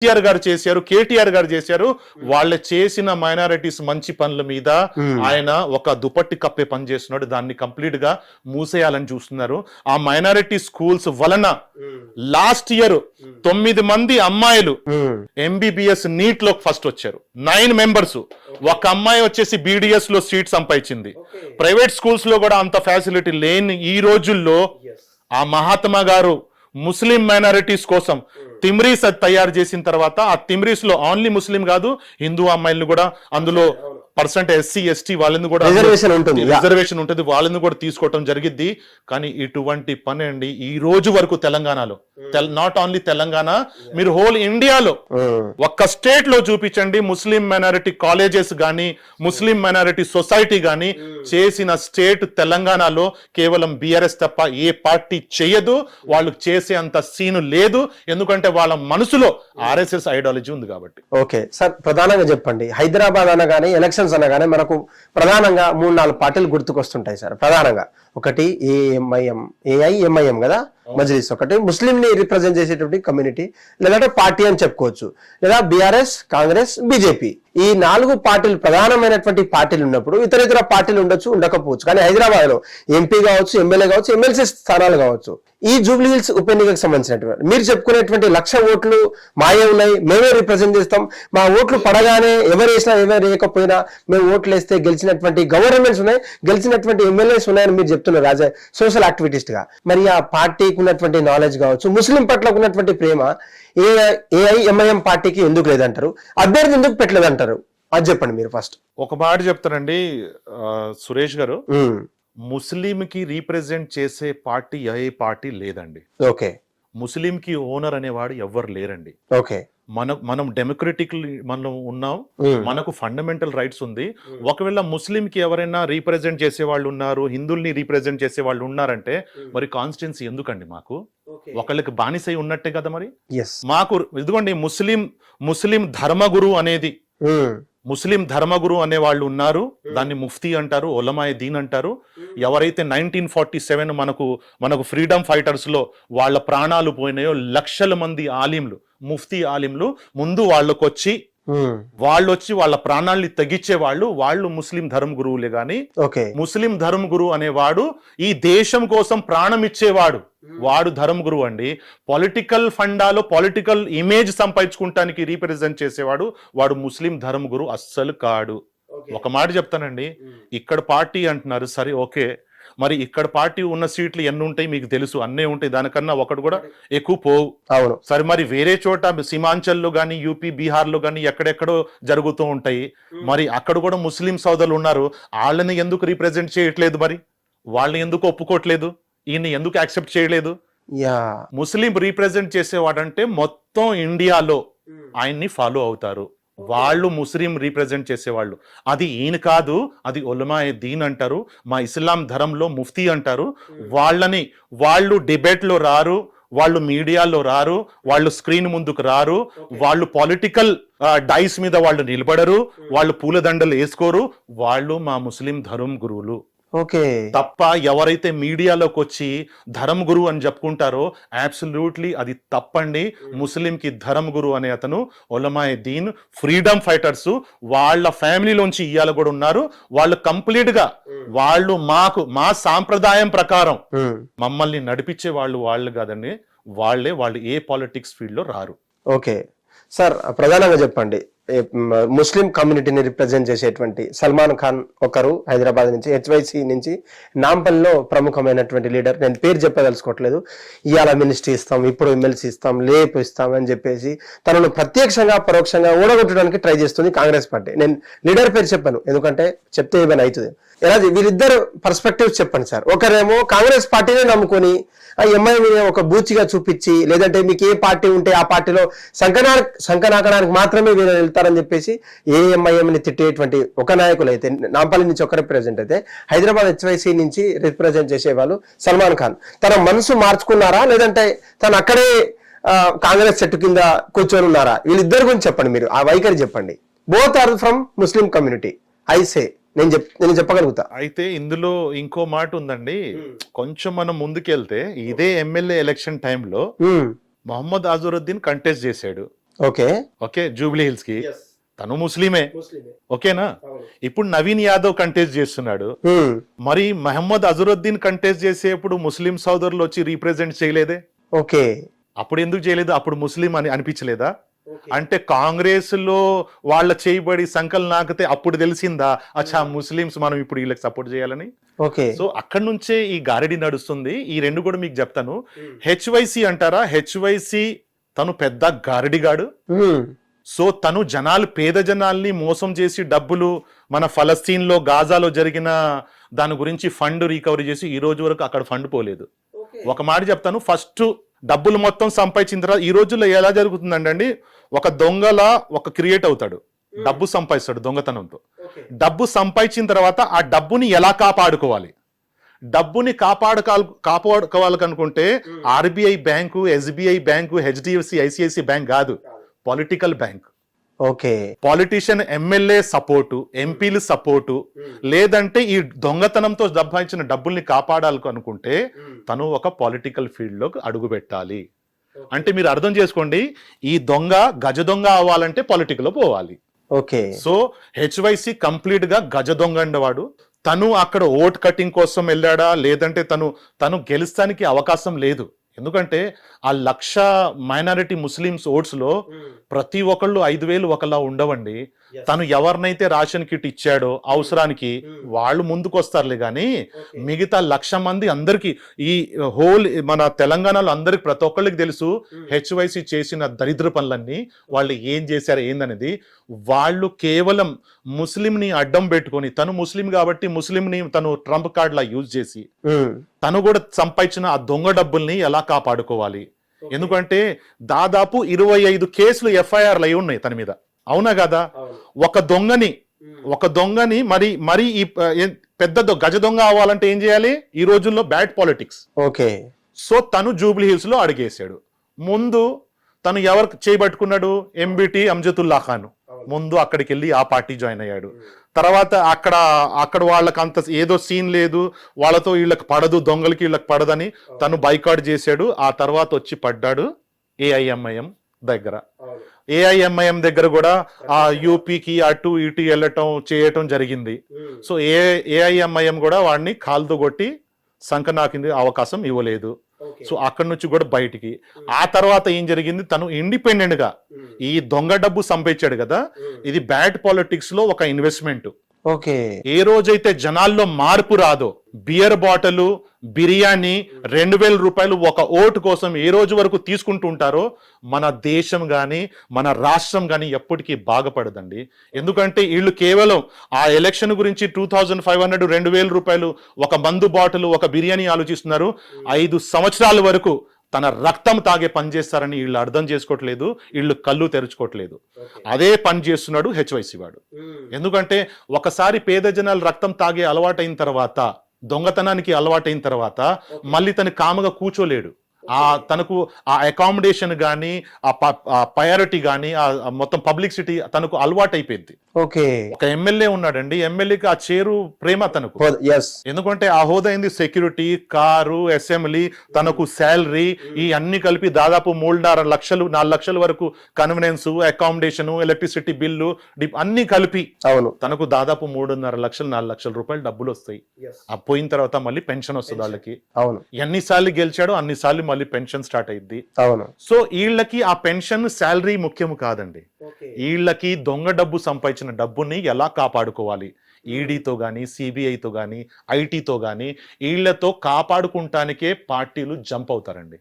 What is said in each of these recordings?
కేసీఆర్ గారు చేశారు, కేటీఆర్ గారు చేశారు. వాళ్ళు చేసిన మైనారిటీస్ మంచి పనుల మీద ఆయన ఒక దుపట్టి కప్పే పని చేస్తున్నాడు. దాన్ని కంప్లీట్ గా మూసేయాలని చూస్తున్నారు. ఆ మైనారిటీ స్కూల్స్ వలన లాస్ట్ ఇయర్ 9 మంది అమ్మాయిలు ఎంబీబీఎస్ నీట్ లో ఫస్ట్ వచ్చారు. 9 మెంబర్స్. ఒక అమ్మాయి వచ్చేసి బీడీఎస్ లో సీట్ సంపాదించింది. ప్రైవేట్ స్కూల్స్ లో కూడా అంత ఫెసిలిటీ లేని ఈ రోజుల్లో ఆ మహాత్మా గారు ముస్లిం మైనారిటీస్ కోసం తిమ్రీస్ తయారు చేసిన తర్వాత ఆ తిమ్రీస్ లో ఓన్లీ ముస్లిం కాదు, హిందూ అమ్మాయిలను కూడా అందులో పర్సెంట్ ఎస్సీ ఎస్టీ వాళ్ళని కూడా రిజర్వేషన్ ఉంటుంది, వాళ్ళని కూడా తీసుకోవటం జరిగిద్ది. కానీ ఇటువంటి పని అండి ఈ రోజు వరకు తెలంగాణలో, నాట్ ఓన్లీ తెలంగాణ, మీరు హోల్ ఇండియాలో ఒక్క స్టేట్ లో చూపించండి ముస్లిం మైనారిటీ కాలేజెస్ గానీ ముస్లిం మైనారిటీ సొసైటీ గానీ చేసిన స్టేట్ తెలంగాణలో కేవలం బీఆర్ఎస్ తప్ప ఏ పార్టీ చేయదు. వాళ్ళు చేసే అంత సీను లేదు, ఎందుకంటే వాళ్ళ మనసులో ఆర్ఎస్ఎస్ ఐడియాలజీ ఉంది కాబట్టి. ఓకే సార్, ప్రధానంగా చెప్పండి. హైదరాబాద్ అనగానే ఎలక్షన్స్ అనగానే మనకు ప్రధానంగా 3-4 పార్టీలు గుర్తుకొస్తుంటాయి సార్. ప్రధానంగా ఒకటి ఏఐఎంఐఎం కదా, మజ్లిస్ ఒకటి, ముస్లిం ని రిప్రజెంట్ చేసేటువంటి కమ్యూనిటీ లేదంటే పార్టీ అని చెప్పుకోవచ్చు, లేదా బీఆర్ఎస్, కాంగ్రెస్, బీజేపీ. ఈ 4 పార్టీలు ప్రధానమైనటువంటి పార్టీలు ఉన్నప్పుడు ఇతర పార్టీలు ఉండొచ్చు, ఉండకపోవచ్చు. కానీ హైదరాబాద్ లో ఎంపీ కావచ్చు, ఎమ్మెల్యే కావచ్చు, ఎమ్మెల్సీ స్థానాలు కావచ్చు. ఈ జూబ్లీ హిల్స్ ఉప ఎన్నికకు సంబంధించినటువంటి మీరు చెప్పుకునేటువంటి 1,00,000 ఓట్లు మాయే ఉన్నాయి, మేమే రిప్రజెంట్ చేస్తాం, మా ఓట్లు పడగానే ఎవరు వేసినా ఎవరు వేయకపోయినా మేము ఓట్లు వేస్తే గెలిచినటువంటి గవర్నమెంట్స్ ఉన్నాయి, గెలిచినటువంటి ఎమ్మెల్యేస్ ఉన్నాయని మీరు చెప్తున్నారు యాజ్ ఎ సోషల్ యాక్టివిటిస్ట్ గా. మరి ఆ పార్టీకి ఉన్నటువంటి నాలెడ్జ్ కావచ్చు, ముస్లిం పట్ల ఉన్నటువంటి ప్రేమ ఏఐఎంఐఎం పార్టీకి ఎందుకు లేదంటారు? అభ్యర్థి ఎందుకు పెట్టలేదంటారు? అది చెప్పండి మీరు ఫస్ట్. ఒక మాట చెప్తానండి సురేష్ గారు, ముస్లిం కి రీప్రజెంట్ చేసే పార్టీ ఏ పార్టీ లేదండి. ఓకే. ముస్లిం కి ఓనర్ అనేవాడు ఎవ్వరు లేరండి. ఓకే. మనం డెమోక్రటిక్ మనం ఉన్నాం, మనకు ఫండమెంటల్ రైట్స్ ఉంది. ఒకవేళ ముస్లిం కి ఎవరైనా రీప్రజెంట్ చేసే వాళ్ళు ఉన్నారు, హిందువుల్ని రీప్రజెంట్ చేసే వాళ్ళు ఉన్నారంటే మరి కాన్స్టిట్యున్సీ ఎందుకండి? మాకు ఒకళ్ళకి బానిసై ఉన్నట్టే కదా మరి. మాకు ఇదిగోండి ముస్లిం ధర్మగురు అనేది, ముస్లిం ధర్మగురు అనే వాళ్ళు ఉన్నారు. దాన్ని ముఫ్తీ అంటారు, ఒలమాయే దీన్ అంటారు. ఎవరైతే 1947 మనకు ఫ్రీడమ్ ఫైటర్స్ లో వాళ్ళ ప్రాణాలు పోయినాయో లక్షల మంది ఆలింలు, ముఫ్తీ ఆలింలు ముందు వాళ్ళకొచ్చి వాళ్ళ ప్రాణాల్ని తగ్గించే వాళ్ళు ముస్లిం ధర్మ గురువులే గాని, ముస్లిం ధర్మ గురువు అనేవాడు ఈ దేశం కోసం ప్రాణం ఇచ్చేవాడు, వాడు ధర్మ గురువు అండి. పొలిటికల్ ఫండాలో పొలిటికల్ ఇమేజ్ సంపాదించుకుంటానికి రీప్రజెంట్ చేసేవాడు వాడు ముస్లిం ధర్మ గురువు అస్సలు కాడు. ఒక మాట చెప్తానండి, ఇక్కడ పార్టీ అంటున్నారు, సరే ఓకే, మరి ఇక్కడ పార్టీ ఉన్న సీట్లు ఎన్ని ఉంటాయి మీకు తెలుసు, అన్నీ ఉంటాయి, దానికన్నా ఒకటి కూడా ఎక్కువ పోవు. అవును. సరే మరి వేరే చోట సీమాంచల్లో గానీ యూపీ బీహార్లో గానీ ఎక్కడెక్కడో జరుగుతూ ఉంటాయి, మరి అక్కడ కూడా ముస్లిం సోదరులు ఉన్నారు, వాళ్ళని ఎందుకు రీప్రజెంట్ చేయట్లేదు? మరి వాళ్ళని ఎందుకు ఒప్పుకోవట్లేదు? ఈయన ఎందుకు యాక్సెప్ట్ చేయలేదు? ముస్లిం రీప్రజెంట్ చేసేవాడంటే మొత్తం ఇండియాలో ఆయన్ని ఫాలో అవుతారు. వాళ్ళు ముస్లిం రీప్రజెంట్ చేసేవాళ్ళు. అది ఈయన కాదు, అది ఉలమాయే దీన్ అంటారు, మా ఇస్లాం ధర్మంలో ముఫ్తీ అంటారు. వాళ్ళు డిబేట్ లో రారు, వాళ్ళు మీడియాలో రారు, వాళ్ళు స్క్రీన్ ముందుకు రారు, వాళ్ళు పొలిటికల్ డైస్ మీద వాళ్ళు నిలబడరు, వాళ్ళు పూలదండలు వేసుకోరు. వాళ్ళు మా ముస్లిం ధర్మ గురువులు. ఓకే. తప్ప ఎవరైతే మీడియాలోకి వచ్చి ధర్మ గురు అని చెప్పుకుంటారో అబ్సల్యూట్లీ అది తప్పండి. ముస్లిం కి ధర్మ గురు అనే అతను ఉలమాయే దీన్, ఫ్రీడమ్ ఫైటర్స్, వాళ్ళ ఫ్యామిలీలోంచి ఇయ్యాల కూడా ఉన్నారు. వాళ్ళు కంప్లీట్ గా మా సాంప్రదాయం ప్రకారం మమ్మల్ని నడిపించే వాళ్ళు కాదండి, వాళ్ళు ఏ పాలిటిక్స్ ఫీల్డ్ లో రారు. ఓకే సార్, ప్రధానంగా చెప్పండి. ముస్లిం కమ్యూనిటీని రిప్రజెంట్ చేసేటువంటి సల్మాన్ ఖాన్ ఒకరు హైదరాబాద్ నుంచి, హెచ్వైసి నుంచి, నాంపల్లిలో ప్రముఖమైనటువంటి లీడర్. నేను పేరు చెప్పదలుచుకోవట్లేదు. ఇవాళ మినిస్ట్రీ ఇస్తాం, ఇప్పుడు ఎమ్మెల్సీ ఇస్తాం, లేపు ఇస్తాం అని చెప్పేసి తనను ప్రత్యక్షంగా పరోక్షంగా ఓడగొట్టడానికి ట్రై చేస్తుంది కాంగ్రెస్ పార్టీ. నేను లీడర్ పేరు చెప్పాను, ఎందుకంటే చెప్తే ఏమైనా అవుతుంది. ఎలా వీరిద్దరు పర్స్పెక్టివ్ చెప్పండి సార్. ఒకరేమో కాంగ్రెస్ పార్టీనే నమ్ముకొని ఆ ఎంఐని ఒక బూచిగా చూపించి, లేదంటే మీకు ఏ పార్టీ ఉంటే ఆ పార్టీలో సంకనాకడానికి మాత్రమే వీళ్ళు వెళ్తారని చెప్పేసి ఏఎంఐఎంని తిట్టేటువంటి ఒక నాయకులు అయితే, నాంపల్లి నుంచి ఒక రిప్రజెంట్ అయితే, హైదరాబాద్ హెచ్వైసి నుంచి రిప్రజెంట్ చేసేవాళ్ళు సల్మాన్ ఖాన్. తన మనసు మార్చుకున్నారా, లేదంటే తను అక్కడే కాంగ్రెస్ చెట్టు కింద కూర్చొని ఉన్నారా? వీళ్ళిద్దరి గురించి చెప్పండి, మీరు ఆ వైఖరి చెప్పండి. Both are from Muslim community ఐసే, నేను చెప్పగలుగుతా. అయితే ఇందులో ఇంకో మాట ఉందండి. కొంచెం మనం ముందుకెళ్తే ఇదే ఎమ్మెల్యే ఎలక్షన్ టైంలో మొహమ్మద్ అజరుద్దీన్ కంటెస్ట్ చేశాడు. ఓకే ఓకే, జూబ్లీ హిల్స్ కి. తను ముస్లిమే, ఓకేనా. ఇప్పుడు నవీన్ యాదవ్ కంటెస్ట్ చేస్తున్నాడు, మరి మహమ్మద్ అజరుద్దీన్ కంటెస్ట్ చేసేప్పుడు ముస్లిం సోదరులు వచ్చి రీప్రజెంట్ చేయలేదే? ఓకే, అప్పుడు ఎందుకు చేయలేదు? అప్పుడు ముస్లిం అని అనిపించలేదా? అంటే కాంగ్రెస్ లో వాళ్ళ చేయబడి సంకల్ నాకితే అప్పుడు తెలిసిందా అచ్చా ముస్లిమ్స్ మనం ఇప్పుడు వీళ్ళకి సపోర్ట్ చేయాలని? ఓకే. సో అక్కడ నుంచే ఈ గారడి నడుస్తుంది. ఈ రెండు కూడా మీకు చెప్తాను. హెచ్వైసి అంటారా, హెచ్వైసి తను పెద్ద గారడిగాడు. సో తను పేద జనాల్ని మోసం చేసి డబ్బులు మన ఫలస్తీన్ లో గాజాలో జరిగిన దాని గురించి ఫండ్ రికవరీ చేసి ఈ రోజు వరకు అక్కడ ఫండ్ పోలేదు. ఒక మాట చెప్తాను, ఫస్ట్ డబ్బులు మొత్తం సంపాదించిన తర్వాత ఈ రోజుల్లో ఎలా జరుగుతుందండి, ఒక దొంగలా ఒక క్రియేట్ అవుతాడు, డబ్బు సంపాదిస్తాడు దొంగతనంతో. డబ్బు సంపాదించిన తర్వాత ఆ డబ్బుని ఎలా కాపాడుకోవాలి, డబ్బుని కాపాడుకోవాలనుకుంటే RBI bank, SBI bank, HDFC, ICICI bank కాదు, political bank. Okay, politician, MLA support, ఎంపీలు సపోర్టు, లేదంటే ఈ దొంగతనంతో సంపాదించిన డబ్బుల్ని కాపాడాలనుకుంటే తను ఒక పొలిటికల్ ఫీల్డ్ లోకి అడుగు పెట్టాలి. అంటే మీరు అర్థం చేసుకోండి, ఈ దొంగ గజ దొంగ అవ్వాలంటే పొలిటికల్ లో పోవాలి. ఓకే. సో హెచ్వైసి కంప్లీట్ గా గజ దొంగ అండవాడు. తను అక్కడ ఓట్ కటింగ్ కోసం వెళ్ళాడా, లేదంటే తను గెలుస్తానికి అవకాశం లేదు. ఎందుకంటే ఆ 1,00,000 మైనారిటీ ముస్లిమ్స్ ఓట్స్ లో ప్రతి ఒక్కళ్ళు 5,000 ఒకలా ఉండవండి. తను ఎవరినైతే రేషన్ కిట్ ఇచ్చాడో అవసరానికి వాళ్ళు ముందుకు వస్తారులే, కానీ మిగతా 1,00,000 మంది అందరికి ఈ హోల్ మన తెలంగాణలో అందరికి ప్రతి ఒక్కళ్ళకి తెలుసు హెచ్వైసి చేసిన దరిద్ర పనులన్నీ వాళ్ళు ఏం చేశారు ఏందనేది. వాళ్ళు కేవలం ముస్లింని అడ్డం పెట్టుకొని, తను ముస్లిం కాబట్టి ముస్లింని తను ట్రంప్ కార్డ్ లా యూజ్ చేసి తను కూడా సంపాదించిన ఆ దొంగ డబ్బుల్ని ఎలా కాపాడుకోవాలి. ఎందుకంటే దాదాపు 25 కేసులు ఎఫ్ఐఆర్లు అయి ఉన్నాయి తన మీద, అవునా కదా. ఒక దొంగని మరి ఈ పెద్ద గజ దొంగ అవ్వాలంటే ఏం చేయాలి ఈ రోజుల్లో? Bad politics. ఓకే. సో తను జూబ్లీ హిల్స్ లో అడిగేశాడు. ముందు తను ఎవరు చేయబట్టుకున్నాడు? ఎంబిటి అంజతుల్లా ఖాన్. ముందు అక్కడికి వెళ్ళి ఆ పార్టీ జాయిన్ అయ్యాడు. తర్వాత అక్కడ వాళ్ళకి అంత ఏదో సీన్ లేదు, వాళ్ళతో వీళ్ళకి పడదు, దొంగలకి వీళ్ళకి పడదని తను బైకాట్ చేశాడు. ఆ తర్వాత వచ్చి పడ్డాడు ఏఐఎంఐఎం దగ్గర. ఏఐఎంఐఎం దగ్గర కూడా ఆ యూపీకి అటు ఇటు చేయటం జరిగింది. సో ఏఐఎంఐఎం కూడా వాడిని కాలుతో కొట్టి సంకనాకింది, అవకాశం ఇవ్వలేదు. సో అక్కడి నుంచి కూడా బయటికి. ఆ తర్వాత ఏం జరిగింది, తను ఇండిపెండెంట్ గా ఈ దొంగ డబ్బు సంపాదించాడు కదా, ఇది బ్యాడ్ పాలిటిక్స్ లో ఒక ఇన్వెస్ట్మెంట్. ఓకే. ఏ రోజైతే జనాల్లో మార్పు రాదో, బియర్ బాటిల్, బిర్యానీ 2,000 రూపాయలు ఒక ఓటు కోసం ఏ రోజు వరకు తీసుకుంటూ ఉంటారో మన దేశం గాని మన రాష్ట్రం గాని ఎప్పటికీ బాగుపడదండి. ఎందుకంటే వీళ్ళు కేవలం ఆ ఎలక్షన్ గురించి 2,500 2,000 రూపాయలు ఒక మందు బాటిల్, ఒక బిర్యానీ ఆలోచిస్తున్నారు. 5 సంవత్సరాల వరకు తన రక్తం తాగే పని చేస్తారని వీళ్ళు అర్థం చేసుకోవట్లేదు, వీళ్ళు కళ్ళు తెరుచుకోవట్లేదు. అదే పని చేస్తున్నాడు హెచ్వైసి వాడు. ఎందుకంటే ఒకసారి పేద జనాలు రక్తం తాగే అలవాటైన తర్వాత, దొంగతనానికి అలవాటైన తర్వాత మళ్ళీ తను కామగా కూర్చోలేడు. తనకు ఆ అకామిడేషన్ గానీ, ఆ ప్రయారిటీ గానీ, ఆ మొత్తం పబ్లిసిటీ తనకు అలవాటు అయిపోయింది. ఓకే. ఒక ఎమ్మెల్యే ఉన్నాడండి, ఎమ్మెల్యేకి ఆ చేరు ప్రేమ తనకు. ఎందుకంటే ఆ హోదా అయింది సెక్యూరిటీ, కారు, అసెంబ్లీ, తనకు శాలరీ, ఈ అన్ని కలిపి దాదాపు 3.5 లక్షలు 4 లక్షల వరకు కన్వీనియన్స్, అకామిడేషన్, ఎలక్ట్రిసిటీ బిల్లు అన్ని కలిపి తనకు దాదాపు 3.5 లక్షలు 4 లక్షల రూపాయలు డబ్బులు వస్తాయి. ఆ పోయిన తర్వాత మళ్ళీ పెన్షన్ వస్తుంది వాళ్ళకి. ఎన్నిసార్లు గెలిచాడో అన్నిసార్లు మళ్ళీ పెన్షన్ స్టార్ట్ అయింది. సో వీళ్ళకి ఆ పెన్షన్ శాలరీ ముఖ్యం కాదండి, వీళ్ళకి దొంగ డబ్బు సంపాదించిన డబ్బుని ఎలా కాపాడుకోవాలి, ఈడీతో గాని, సిబిఐతో గాని, ఐటీతో గాని వీళ్ళతో కాపాడుకుంటానికే పార్టీలు జంప్ అవుతారండి.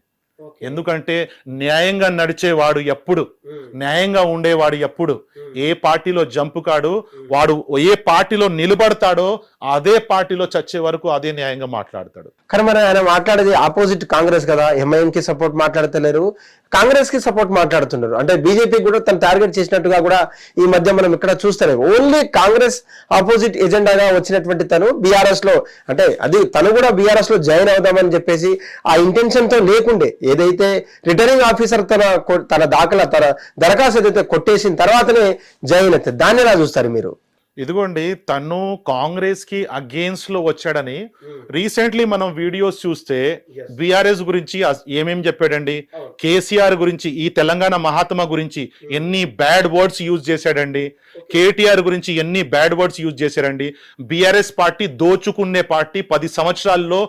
ఎందుకంటే న్యాయంగా నడిచేవాడు ఎప్పుడు, న్యాయంగా ఉండేవాడు ఎప్పుడు ఏ పార్టీలో జంపు కాడు, వాడు ఏ పార్టీలో నిలబడతాడో అదే పార్టీలో చచ్చే వరకు అదే న్యాయంగా మాట్లాడతాడు. కానీ మరి ఆయన మాట్లాడేది ఆపోజిట్ కాంగ్రెస్ కదా, ఎంఐఎం కి సపోర్ట్ మాట్లాడతలేరు, కాంగ్రెస్ కి సపోర్ట్ మాట్లాడుతున్నారు. అంటే బీజేపీ కూడా తను టార్గెట్ చేసినట్టుగా కూడా ఈ మధ్య మనం ఇక్కడ చూస్తలేము. ఓన్లీ కాంగ్రెస్ ఆపోజిట్ ఎజెండాగా వచ్చినటువంటి తను బీఆర్ఎస్ లో, అంటే అది తను కూడా బీఆర్ఎస్ లో జాయిన్ అవుదామని చెప్పేసి ఆ ఇంటెన్షన్ తో లేకుండే, ఏదైతే రిటర్నింగ్ ఆఫీసర్ తన దాఖలా తన దరఖాస్తు ఏదైతే కొట్టేసిన తర్వాతనే జాయిన్ అవుతుంది, దాన్ని ఎలా చూస్తారు మీరు? ఇదిగోండి తను కాంగ్రెస్ కి అగేన్స్ట్ లో వచ్చాడని రీసెంట్లీ మనం వీడియోస్ చూస్తే బిఆర్ఎస్ గురించి ఏమేం చెప్పాడండి, కేసీఆర్ గురించి, ఈ తెలంగాణ మహాత్మా గురించి ఎన్ని బ్యాడ్ వర్డ్స్ యూజ్ చేశాడండి, కేటీఆర్ గురించి ఎన్ని బ్యాడ్ వర్డ్స్ యూజ్ చేశారండి. బిఆర్ఎస్ పార్టీ దోచుకునే పార్టీ, 10 సంవత్సరాల్లో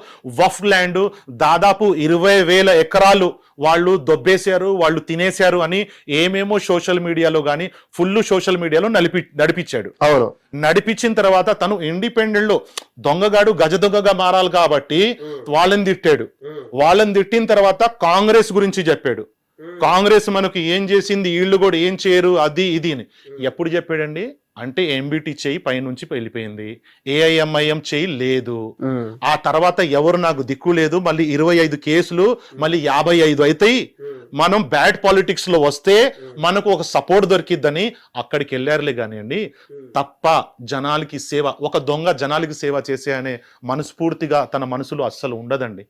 వఫ్ ల్యాండ్ దాదాపు 20,000 ఎకరాలు వాళ్ళు దొబ్బేశారు, వాళ్ళు తినేశారు అని ఏమేమో సోషల్ మీడియాలో కానీ ఫుల్ సోషల్ మీడియాలో నడిపించాడు. అవును, నడిపించిన తర్వాత తను ఇండిపెండెంట్ లో దొంగగాడు గజ దొంగగా మారాలి కాబట్టి వాళ్ళని తిట్టాడు. వాళ్ళని తిట్టిన తర్వాత కాంగ్రెస్ గురించి చెప్పాడు. కాంగ్రెస్ మనకు ఏం చేసింది, వీళ్ళు కూడా ఏం చేయరు, అది ఇది అని ఎప్పుడు చెప్పాడండి అంటే ఎంబీటీ చెయ్యి పైనుంచి వెళ్ళిపోయింది, ఏఐఎంఐఎం చెయ్యి లేదు, ఆ తర్వాత ఎవరు నాకు దిక్కు లేదు, మళ్ళీ 25 కేసులు మళ్ళీ 55 అవుతాయి, మనం బ్యాడ్ పాలిటిక్స్ లో వస్తే మనకు ఒక సపోర్ట్ దొరికిద్దని అక్కడికి వెళ్ళారులే కానివ్వండి. తప్ప జనాలకి సేవ, ఒక దొంగ జనాలకి సేవ చేసే అనే మనస్ఫూర్తిగా తన మనసులో అస్సలు ఉండదండి,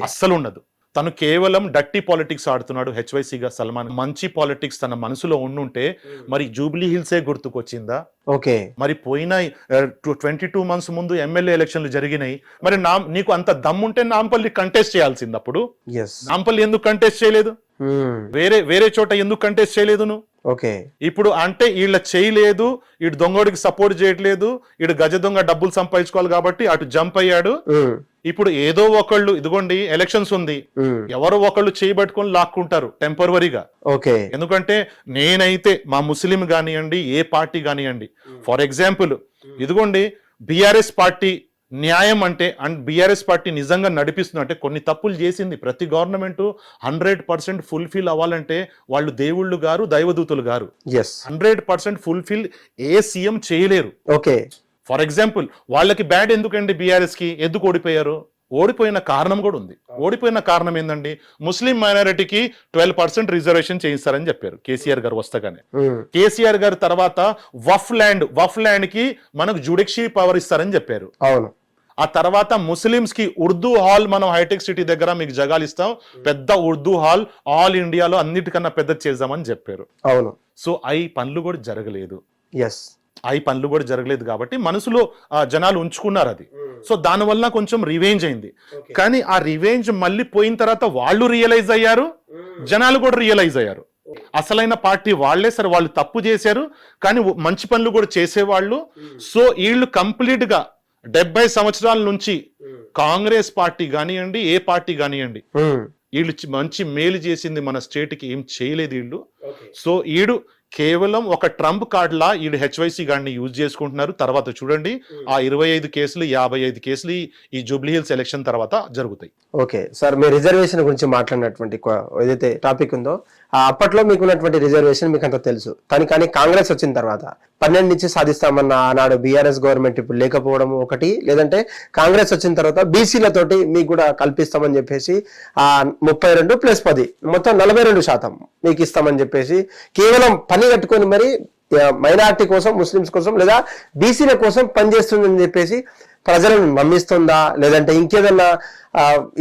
అస్సలు ఉండదు. తను కేవలం డట్టి పాలిటిక్స్ ఆడుతున్నాడు హెచ్వైసీగా సల్మాన్. మంచి పాలిటిక్స్ తన మనసులో ఉండుంటే మరి జూబ్లీ హిల్సే గుర్తుకొచ్చిందా? ఓకే, మరి పోయిన 22 మంత్స్ ముందు ఎమ్మెల్యే ఎలక్షన్లు జరిగినాయి, మరి నీకు అంత దమ్ముంటే నాంపల్లి కంటెస్ట్ చేయాల్సింది. అప్పుడు నాంపల్లి ఎందుకు కంటెస్ట్ చేయలేదు? వేరే చోట ఎందుకు కంటెస్ట్ చేయలేదు నువ్వు? ఓకే, ఇప్పుడు అంటే వీళ్ళ చేయలేదు, ఇటు దొంగోడికి సపోర్ట్ చేయట్లేదు, ఇటు గజ దొంగ డబ్బులు సంపాదించుకోవాలి కాబట్టి అటు జంప్ అయ్యాడు. ఇప్పుడు ఏదో ఒకళ్ళు, ఇదిగోండి ఎలక్షన్స్ ఉంది, ఎవరో ఒకళ్ళు చేయబట్టుకొని లాక్కుంటారు టెంపరవరీగా. ఓకే, ఎందుకంటే నేనైతే మా ముస్లిం కానివ్వండి, ఏ పార్టీ కానివ్వండి, ఫర్ ఎగ్జాంపుల్ ఇదిగోండి బిఆర్ఎస్ పార్టీ న్యాయం అంటే అండ్ బిఆర్ఎస్ పార్టీ నిజంగా నడిపిస్తుంది అంటే, కొన్ని తప్పులు చేసింది ప్రతి గవర్నమెంట్ 100% ఫుల్ఫిల్ అవ్వాలంటే వాళ్ళు దేవుళ్ళు గారు, దైవదూతులు గారు. 100% ఫుల్ఫిల్ ఏ సీఎం చేయలేరు. ఓకే, ఫర్ ఎగ్జాంపుల్ వాళ్ళకి బ్యాడ్ ఎందుకండి, బిఆర్ఎస్ కి ఎందుకు ఓడిపోయారు? ఓడిపోయిన కారణం కూడా ఉంది. ఓడిపోయిన కారణం ఏందండి, ముస్లిం మైనారిటీకి 12% రిజర్వేషన్ చేయిస్తారని చెప్పారు కేసీఆర్ గారు వస్తగానే. కేసీఆర్ గారు తర్వాత వఫ్ ల్యాండ్ కి మనకు జ్యుడిషియరీ పవర్ ఇస్తారని చెప్పారు. అవును, ఆ తర్వాత ముస్లిమ్స్ కి ఉర్దూ హాల్ మనం హైటెక్ సిటీ దగ్గర మీకు జగాలు ఇస్తాం, పెద్ద ఉర్దూ హాల్ ఆల్ ఇండియాలో అన్నిటికన్నా పెద్ద చేద్దామని చెప్పారు. అవును, సో ఈ పనులు కూడా జరగలేదు. ఈ పనులు కూడా జరగలేదు కాబట్టి మనసులో జనాలు ఉంచుకున్నారు అది. సో దానివల్ల కొంచెం రివెంజ్ అయింది. కానీ ఆ రివెంజ్ మళ్ళీ పోయిన తర్వాత వాళ్ళు రియలైజ్ అయ్యారు, జనాలు కూడా రియలైజ్ అయ్యారు. అసలైన పార్టీ వాళ్లే, సరే వాళ్ళు తప్పు చేశారు కానీ మంచి పనులు కూడా చేసేవాళ్ళు. సో వీళ్ళు కంప్లీట్ గా 70 సంవత్సరాల నుంచి కాంగ్రెస్ పార్టీ కానివ్వండి, ఏ పార్టీ కానివ్వండి, వీళ్ళు మంచి మేలు చేసింది మన స్టేట్ కి ఏం చేయలేదు వీళ్ళు. సో ఈడు కేవలం ఒక ట్రంప్ కార్డ్ లా ఈడు హెచ్వైసీ గాడిని యూజ్ చేసుకుంటున్నారు. తర్వాత చూడండి ఆ 25 కేసులు 55 కేసులు ఈ జూబ్లీ హిల్స్ ఎలక్షన్ తర్వాత జరుగుతాయి. ఓకే సార్, మీ రిజర్వేషన్ గురించి మాట్లాడినటువంటి ఏదైతే టాపిక్ ఉందో, అప్పట్లో మీకు ఉన్నటువంటి రిజర్వేషన్ మీకు అంత తెలుసు. కానీ కాంగ్రెస్ వచ్చిన తర్వాత 12 నుంచి సాధిస్తామన్న ఆనాడు బీఆర్ఎస్ గవర్నమెంట్ ఇప్పుడు లేకపోవడం ఒకటి, లేదంటే కాంగ్రెస్ వచ్చిన తర్వాత బీసీలతోటి మీకు కూడా కల్పిస్తామని చెప్పేసి 32 + 10 మొత్తం 42% మీకు ఇస్తామని చెప్పేసి కేవలం పని కట్టుకొని మరి మైనారిటీ కోసం, ముస్లిమ్స్ కోసం లేదా బీసీల కోసం పనిచేస్తుందని చెప్పేసి ప్రజలను నమ్మిస్తుందా, లేదంటే ఇంకేదన్నా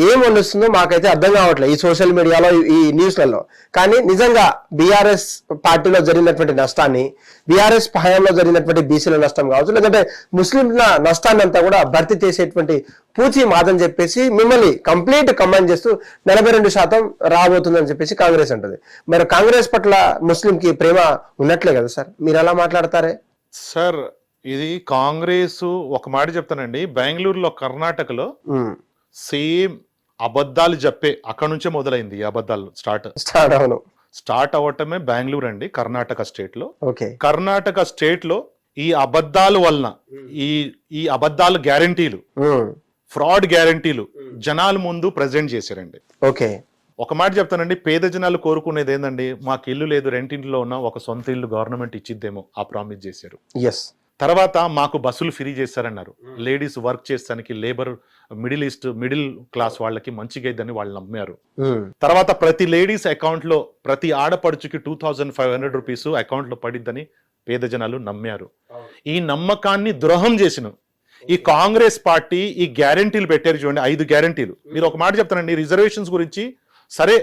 ఏం వస్తుందో మాకైతే అర్థం కావట్లేదు ఈ సోషల్ మీడియాలో, ఈ న్యూస్లలో. కానీ నిజంగా బీఆర్ఎస్ పార్టీలో జరిగినటువంటి నష్టాన్ని, బీఆర్ఎస్ హయాంలో జరిగినటువంటి బీసీల నష్టం కావచ్చు, లేదంటే ముస్లింల నష్టాన్ని అంతా కూడా భర్తీ చేసేటువంటి పూచి మాదని చెప్పేసి మిమ్మల్ని కంప్లీట్ కమాండ్ చేస్తూ 42% రాబోతుందని చెప్పేసి కాంగ్రెస్ అంటది. మరి కాంగ్రెస్ పట్ల ముస్లింకి ప్రేమ ఉన్నట్లే కదా సార్, మీరు ఎలా మాట్లాడతారే సార్? ఇది కాంగ్రెస్, ఒక మాట చెప్తానండి, బెంగళూరులో, కర్ణాటకలో సేమ్ అబద్ధాలు చెప్పే అక్కడ నుంచే మొదలైంది. ఈ అబద్ధాలు స్టార్ట్ అవ్వటమే బెంగళూరు అండి, కర్ణాటక స్టేట్ లో. కర్ణాటక స్టేట్ లో ఈ అబద్ధాల వలన ఈ అబద్ధాలు గ్యారంటీలు, ఫ్రాడ్ గ్యారంటీలు జనాల ముందు ప్రజెంట్ చేశారండి. ఒక మాట చెప్తానండి, పేద జనాలు కోరుకునేది ఏందండి, మాకు ఇల్లు లేదు, రెంటింట్లో ఉన్న ఒక సొంత ఇల్లు గవర్నమెంట్ ఇచ్చిద్దేమో, ఆ ప్రామిస్ చేశారు. తర్వాత మాకు బస్సులు ఫ్రీ చేస్తారన్నారు, లేడీస్ వర్క్ చేస్తానికి, లేబర్, మిడిల్ క్లాస్ వాళ్ళకి మంచిగా ఇద్దని వాళ్ళు నమ్మారు. తర్వాత ప్రతి లేడీస్ అకౌంట్ లో, ప్రతి ఆడపడుచుకి 2500 రూపీస్ అకౌంట్ లో పడిద్దని పేద జనాలు నమ్మారు. ఈ నమ్మకాన్ని ద్రోహం చేసిన ఈ కాంగ్రెస్ పార్టీ ఈ గ్యారంటీలు పెట్టారు చూడండి, 5 గ్యారంటీలు. మీరు ఒక మాట చెప్తానండి రిజర్వేషన్స్ గురించి, సరే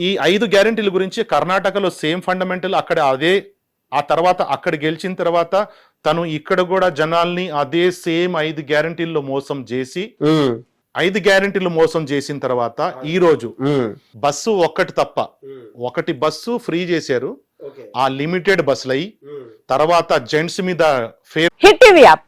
ఈ 5 గ్యారంటీల గురించి కర్ణాటకలో సేమ్ ఫండమెంటల్, అక్కడ అదే ఆ తర్వాత అక్కడ గెలిచిన తర్వాత తను ఇక్కడ కూడా జనాల్ని అదే సేమ్ 5 గ్యారంటీల్లో మోసం చేసి 5 గ్యారెంటీలు మోసం చేసిన తర్వాత ఈ రోజు బస్సు ఒక్కటి తప్ప ఒకటి బస్సు ఫ్రీ చేశారు, ఆ లిమిటెడ్ బస్సులై తర్వాత జెంట్స్ మీద హిట్ టీవీ యాప్